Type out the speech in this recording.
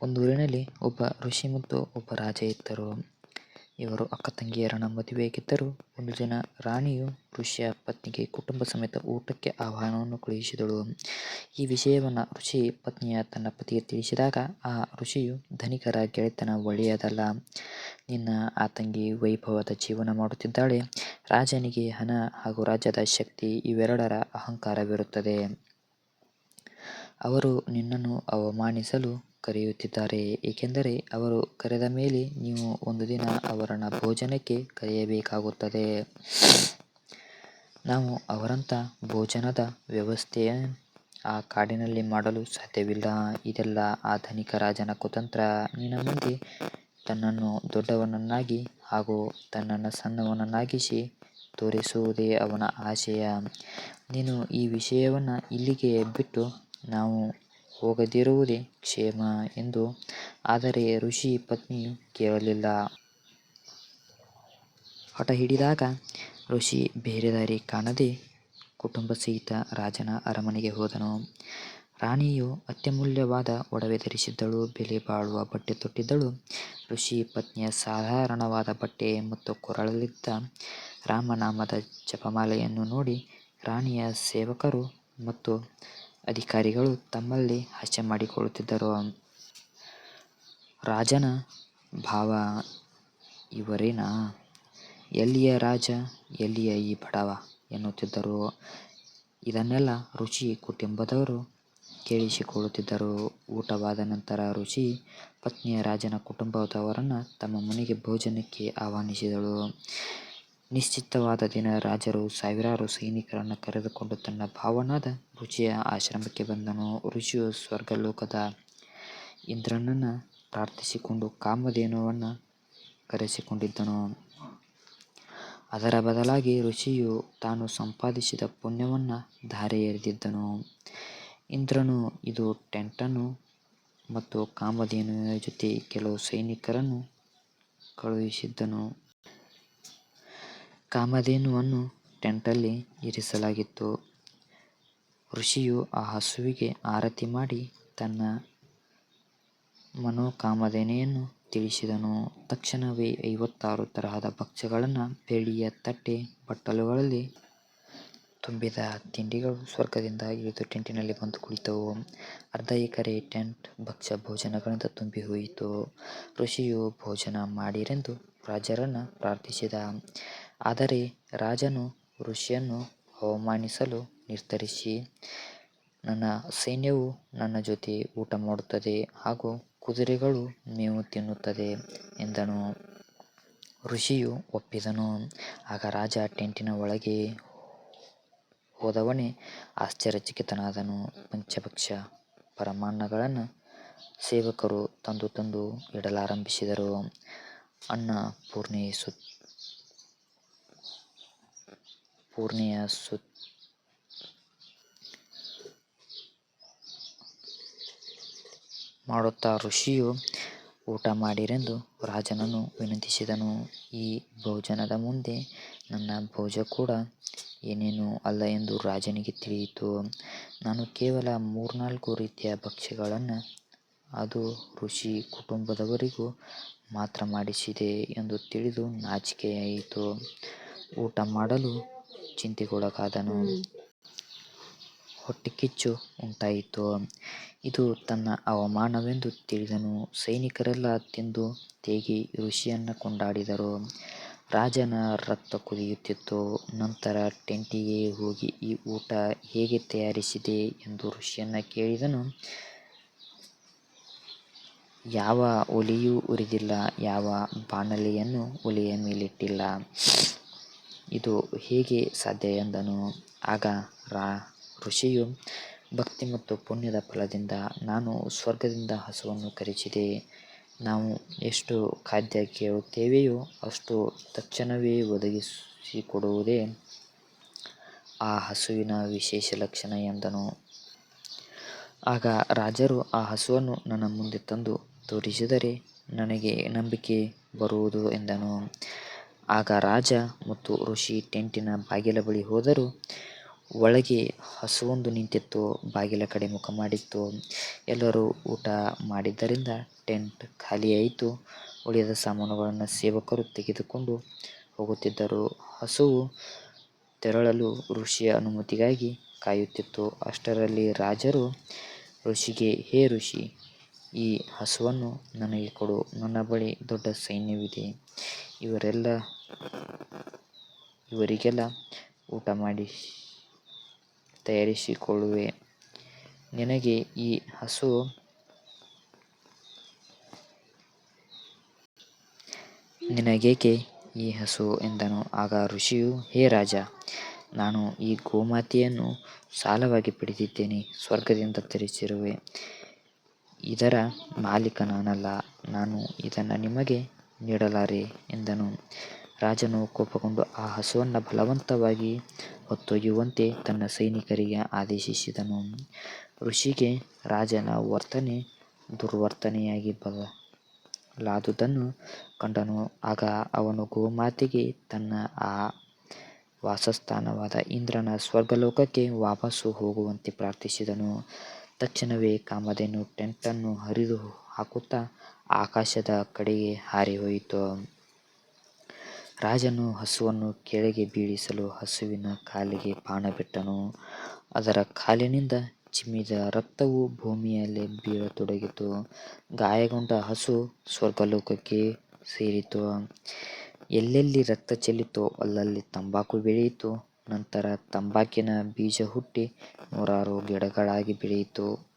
ಒಂದೂರಿನಲ್ಲಿ ಒಬ್ಬ ಋಷಿ ಮತ್ತು ಒಬ್ಬ ರಾಜ ಇದ್ದರು. ಇವರು ಅಕ್ಕ ತಂಗಿಯರನ್ನ ಮದುವೆಯಾಗಿದ್ದರು. ಒಂದು ದಿನ ರಾಣಿಯು ಋಷಿಯ ಪತ್ನಿಗೆ ಕುಟುಂಬ ಸಮೇತ ಊಟಕ್ಕೆ ಆಹ್ವಾನವನ್ನು ಕಳುಹಿಸಿದಳು. ಈ ವಿಷಯವನ್ನು ಋಷಿ ಪತ್ನಿಯ ತನ್ನ ಪತಿಗೆ ತಿಳಿಸಿದಾಗ ಆ ಋಷಿಯು, ಧನಿಕರ ಗೆಳೆತನ ಒಳ್ಳೆಯದಲ್ಲ. ನಿನ್ನ ಆತಂಗಿ ವೈಭವದ ಜೀವನ ಮಾಡುತ್ತಿದ್ದಾಳೆ. ರಾಜನಿಗೆ ಹಣ ಹಾಗೂ ರಾಜ್ಯದ ಶಕ್ತಿ ಇವೆರಡರ ಅಹಂಕಾರವಿರುತ್ತದೆ. ಅವರು ನಿನ್ನನ್ನು ಅವಮಾನಿಸಲು ಕರೆಯುತ್ತಿದ್ದಾರೆ. ಏಕೆಂದರೆ ಅವರು ಕರೆದ ಮೇಲೆ ನೀವು ಒಂದು ದಿನ ಅವರನ್ನ ಭೋಜನಕ್ಕೆ ಕರೆಯಬೇಕಾಗುತ್ತದೆ. ನಾವು ಅವರಂಥ ಭೋಜನದ ವ್ಯವಸ್ಥೆ ಆ ಕಾಡಿನಲ್ಲಿ ಮಾಡಲು ಸಾಧ್ಯವಿಲ್ಲ. ಇದೆಲ್ಲ ಆ ಧನಿಕ ರಾಜನ ಕುತಂತ್ರ. ನಿನ್ನ ಮುಂದೆ ತನ್ನನ್ನು ದೊಡ್ಡವನನ್ನಾಗಿ ಹಾಗೂ ತನ್ನನ್ನು ಸಣ್ಣವನನ್ನಾಗಿಸಿ ತೋರಿಸುವುದೇ ಅವನ ಆಶಯ. ನೀನು ಈ ವಿಷಯವನ್ನು ಇಲ್ಲಿಗೆ ಬಿಟ್ಟು ನಾವು ಹೋಗದಿರುವುದೇ ಕ್ಷೇಮ ಎಂದು. ಆದರೆ ಋಷಿ ಪತ್ನಿಯು ಕೇಳಲಿಲ್ಲ. ಹಠ ಹಿಡಿದಾಗ ಋಷಿ ಬೇರೆ ದಾರಿ ಕಾಣದೆ ಕುಟುಂಬ ಸಹಿತ ರಾಜನ ಅರಮನೆಗೆ ಹೋದನು. ರಾಣಿಯು ಅತ್ಯಮೂಲ್ಯವಾದ ಒಡವೆ ಧರಿಸಿದ್ದಳು. ಬೆಲೆ ಬಾಳುವ ಬಟ್ಟೆ ತೊಟ್ಟಿದ್ದಳು. ಋಷಿ ಪತ್ನಿಯ ಸಾಧಾರಣವಾದ ಬಟ್ಟೆ ಮತ್ತು ಕೊರಳಲ್ಲಿದ್ದ ರಾಮನಾಮದ ಜಪಮಾಲೆಯನ್ನು ನೋಡಿ ರಾಣಿಯ ಸೇವಕರು ಮತ್ತು ಅಧಿಕಾರಿಗಳು ತಮ್ಮಲ್ಲಿ ಹಾಸ್ಯ ಮಾಡಿಕೊಳ್ಳುತ್ತಿದ್ದರು. ರಾಜನ ಭಾವ ಇವರೇನಾ? ಎಲ್ಲಿಯ ರಾಜ, ಎಲ್ಲಿಯ ಈ ಬಡವ ಎನ್ನುತ್ತಿದ್ದರು. ಇದನ್ನೆಲ್ಲ ಋಷಿ ಕುಟುಂಬದವರು ಕೇಳಿಸಿಕೊಳ್ಳುತ್ತಿದ್ದರು. ಊಟವಾದ ನಂತರ ಋಷಿ ಪತ್ನಿಯ ರಾಜನ ಕುಟುಂಬದವರನ್ನ ತಮ್ಮ ಮನೆಗೆ ಭೋಜನಕ್ಕೆ ಆಹ್ವಾನಿಸಿದಳು. ನಿಶ್ಚಿತವಾದ ದಿನ ರಾಜರು ಸಾವಿರಾರು ಸೈನಿಕರನ್ನು ಕರೆದುಕೊಂಡು ತನ್ನ ಭಾವನಾದ ಋಷಿಯ ಆಶ್ರಮಕ್ಕೆ ಬಂದನು. ಋಷಿಯು ಸ್ವರ್ಗಲೋಕದ ಇಂದ್ರನನ್ನು ಪ್ರಾರ್ಥಿಸಿಕೊಂಡು ಕಾಮಧೇನುವನ್ನು ಕರೆಸಿಕೊಂಡಿದ್ದನು. ಅದರ ಬದಲಾಗಿ ಋಷಿಯು ತಾನು ಸಂಪಾದಿಸಿದ ಪುಣ್ಯವನ್ನು ಧಾರೆ ಎರೆದಿದ್ದನು. ಇಂದ್ರನು ಇದು ಟೆಂಟನ್ನು ಮತ್ತು ಕಾಮಧೇನುವಿನ ಜೊತೆ ಕೆಲವು ಸೈನಿಕರನ್ನು ಕಳುಹಿಸಿದ್ದನು. ಕಾಮಧೇನುವನ್ನು ಟೆಂಟಲ್ಲಿ ಇರಿಸಲಾಗಿತ್ತು. ಋಷಿಯು ಆ ಹಸುವಿಗೆ ಆರತಿ ಮಾಡಿ ತನ್ನ ಮನೋಕಾಮನೆಯನ್ನು ತಿಳಿಸಿದನು. ತಕ್ಷಣವೇ 56 ತರಹದ ಭಕ್ಷ್ಯಗಳನ್ನು ಬೆಳ್ಳಿಯ ತಟ್ಟೆ ಬಟ್ಟಲುಗಳಲ್ಲಿ ತುಂಬಿದ ತಿಂಡಿಗಳು ಸ್ವರ್ಗದಿಂದ ಇಳಿದು ಟೆಂಟಿನಲ್ಲಿ ಬಂದು ಕುಳಿತವು. ಅರ್ಧ ಎಕರೆ ಟೆಂಟ್ ಭಕ್ಷ್ಯ ಭೋಜನಗಳಿಂದ ತುಂಬಿ ಹೋಯಿತು. ಋಷಿಯು ಭೋಜನ ಮಾಡಿರೆಂದು ರಾಜರನ್ನು ಪ್ರಾರ್ಥಿಸಿದ. ಆದರೆ ರಾಜನು ಋಷಿಯನ್ನು ಅವಮಾನಿಸಲು ನಿರ್ಧರಿಸಿ, ನನ್ನ ಸೈನ್ಯವು ನನ್ನ ಜೊತೆ ಊಟ ಮಾಡುತ್ತದೆ ಹಾಗೂ ಕುದುರೆಗಳು ಮೇವು ತಿನ್ನುತ್ತದೆ ಎಂದನು. ಋಷಿಯು ಒಪ್ಪಿದನು. ಆಗ ರಾಜ ಟೆಂಟಿನ ಒಳಗೆ ಹೋದವನೇ ಆಶ್ಚರ್ಯಚಕಿತನಾದನು. ಪಂಚಭಕ್ಷ ಪರಮಾನ್ನಗಳನ್ನು ಸೇವಕರು ತಂದು ತಂದು ಇಡಲಾರಂಭಿಸಿದರು. ಅನ್ನಪೂರ್ಣೆಯ ಮಾಡುತ್ತಾ ಋಷಿಯು ಊಟ ಮಾಡಿರೆಂದು ರಾಜನನ್ನು ವಿನಂತಿಸಿದನು. ಈ ಭೋಜನದ ಮುಂದೆ ನನ್ನ ಭೋಜ ಕೂಡ ಏನೇನೂ ಅಲ್ಲ ಎಂದು ರಾಜನಿಗೆ ತಿಳಿಯಿತು. ನಾನು ಕೇವಲ 3-4 ರೀತಿಯ ಭಕ್ಷ್ಯಗಳನ್ನು, ಅದು ಋಷಿ ಕುಟುಂಬದವರಿಗೂ ಮಾತ್ರ ಮಾಡಿಸಿದೆ ಎಂದು ತಿಳಿದು ನಾಚಿಕೆಯಾಯಿತು. ಊಟ ಮಾಡಲು ಚಿಂತೆಗೊಳಗಾದನು. ಹೊಟ್ಟೆಕಿಚ್ಚು ಉಂಟಾಯಿತು. ಇದು ತನ್ನ ಅವಮಾನವೆಂದು ತಿಳಿದನು. ಸೈನಿಕರೆಲ್ಲ ತಿಂದು ತೇಗಿ ಋಷಿಯನ್ನು ಕೊಂಡಾಡಿದರು. ರಾಜನ ರಕ್ತ ಕುದಿಯುತ್ತಿತ್ತು. ನಂತರ ಟೆಂಟಿಗೆ ಹೋಗಿ ಈ ಊಟ ಹೇಗೆ ತಯಾರಿಸಿದೆ ಎಂದು ಋಷಿಯನ್ನು ಕೇಳಿದನು. ಯಾವ ಒಲೆಯೂ ಉರಿದಿಲ್ಲ, ಯಾವ ಬಾಣಲೆಯನ್ನು ಒಲೆಯ ಮೇಲಿಟ್ಟಿಲ್ಲ. ಇದು ಹೇಗೆ ಸಾಧ್ಯ ಎಂದನು. ಆಗ ಋಷಿಯು, ಭಕ್ತಿ ಮತ್ತು ಪುಣ್ಯದ ಫಲದಿಂದ ನಾನು ಸ್ವರ್ಗದಿಂದ ಹಸುವನ್ನು ಕರೆಸಿದೆ. ನಾವು ಎಷ್ಟು ಖಾದ್ಯ ಕೇಳುತ್ತೇವೆಯೋ ಅಷ್ಟು ತಕ್ಷಣವೇ ಒದಗಿಸಿಕೊಡುವುದೇ ಆ ಹಸುವಿನ ವಿಶೇಷ ಲಕ್ಷಣ ಎಂದನು. ಆಗ ರಾಜರು ಆ ಹಸುವನ್ನು ನನ್ನ ಮುಂದೆ ತಂದು ತೋರಿಸಿದರೆ ನನಗೆ ನಂಬಿಕೆ ಬರುವುದು ಎಂದನು. ಆಗ ರಾಜ ಮತ್ತು ಋಷಿ ಟೆಂಟಿನ ಬಾಗಿಲ ಬಳಿ ಹೋದರು. ಒಳಗೆ ಹಸುವೊಂದು ನಿಂತಿತ್ತು. ಬಾಗಿಲ ಕಡೆ ಮುಖ ಮಾಡಿತ್ತು. ಎಲ್ಲರೂ ಊಟ ಮಾಡಿದ್ದರಿಂದ ಟೆಂಟ್ ಖಾಲಿಯಾಯಿತು. ಉಳಿದ ಸಾಮಾನುಗಳನ್ನು ಸೇವಕರು ತೆಗೆದುಕೊಂಡು ಹೋಗುತ್ತಿದ್ದರು. ಹಸುವು ತೆರಳಲು ಋಷಿಯ ಅನುಮತಿಗಾಗಿ ಕಾಯುತ್ತಿತ್ತು. ಅಷ್ಟರಲ್ಲಿ ರಾಜರು ಋಷಿಗೆ, ಹೇ ಋಷಿ, ಈ ಹಸುವನ್ನು ನನಗೆ ಕೊಡು. ನನ್ನ ಬಳಿ ದೊಡ್ಡ ಸೈನ್ಯವಿದೆ. ಇವರಿಗೆಲ್ಲ ಊಟ ಮಾಡಿ ತಯಾರಿಸಿಕೊಳ್ಳುವೆ. ನಿನಗೇಕೆ ಈ ಹಸು ಎಂದನು. ಆಗ ಋಷಿಯು, ಹೇ ರಾಜ, ನಾನು ಈ ಗೋಮಾತೆಯನ್ನು ಸಾಲವಾಗಿ ಪಡೆದಿದ್ದೇನೆ. ಸ್ವರ್ಗದಿಂದ ತರಿಸಿರುವೆ. ಇದರ ಮಾಲೀಕ ನಾನಲ್ಲ. ನಾನು ಇದನ್ನು ನಿಮಗೆ ನೀಡಲಾರೆ ಎಂದನು. ರಾಜನು ಕೋಪಗೊಂಡು ಆ ಹಸುವನ್ನು ಬಲವಂತವಾಗಿ ಹೊತ್ತೊಯ್ಯುವಂತೆ ತನ್ನ ಸೈನಿಕರಿಗೆ ಆದೇಶಿಸಿದನು. ಋಷಿಗೆ ರಾಜನ ವರ್ತನೆ ದುರ್ವರ್ತನೆಯಾಗಿ ಬದಲಾದುದನ್ನು ಕಂಡನು. ಆಗ ಅವನು ಗೋಮಾತೆಗೆ ತನ್ನ ವಾಸಸ್ಥಾನವಾದ ಇಂದ್ರನ ಸ್ವರ್ಗಲೋಕಕ್ಕೆ ವಾಪಸ್ಸು ಹೋಗುವಂತೆ ಪ್ರಾರ್ಥಿಸಿದನು. ತಕ್ಷಣವೇ ಕಾಮಧೇನು ಟೆಂಟನ್ನು ಹರಿದು ಹಾಕುತ್ತಾ ಆಕಾಶದ ಕಡೆಗೆ ಹಾರಿಹೋಯಿತು. ರಾಜನು ಹಸುವನ್ನು ಕೆಳಗೆ ಬೀಳಿಸಲು ಹಸುವಿನ ಕಾಲಿಗೆ ಬಾಣ ಬಿಟ್ಟನು. ಅದರ ಕಾಲಿನಿಂದ ಚಿಮ್ಮಿದ ರಕ್ತವು ಭೂಮಿಯಲ್ಲಿ ಬೀಳತೊಡಗಿತು. ಗಾಯಗೊಂಡ ಹಸು ಸ್ವರ್ಗಲೋಕಕ್ಕೆ ಸೇರಿತು. ಎಲ್ಲೆಲ್ಲಿ ರಕ್ತ ಚೆಲ್ಲಿತೋ ಅಲ್ಲಲ್ಲಿ ತಂಬಾಕು ಬೆಳೆಯಿತು. ನಂತರ ತಂಬಾಕಿನ ಬೀಜ ಹುಟ್ಟಿ ನೂರಾರು ಗಿಡಗಳಾಗಿ ಬೆಳೆಯಿತು.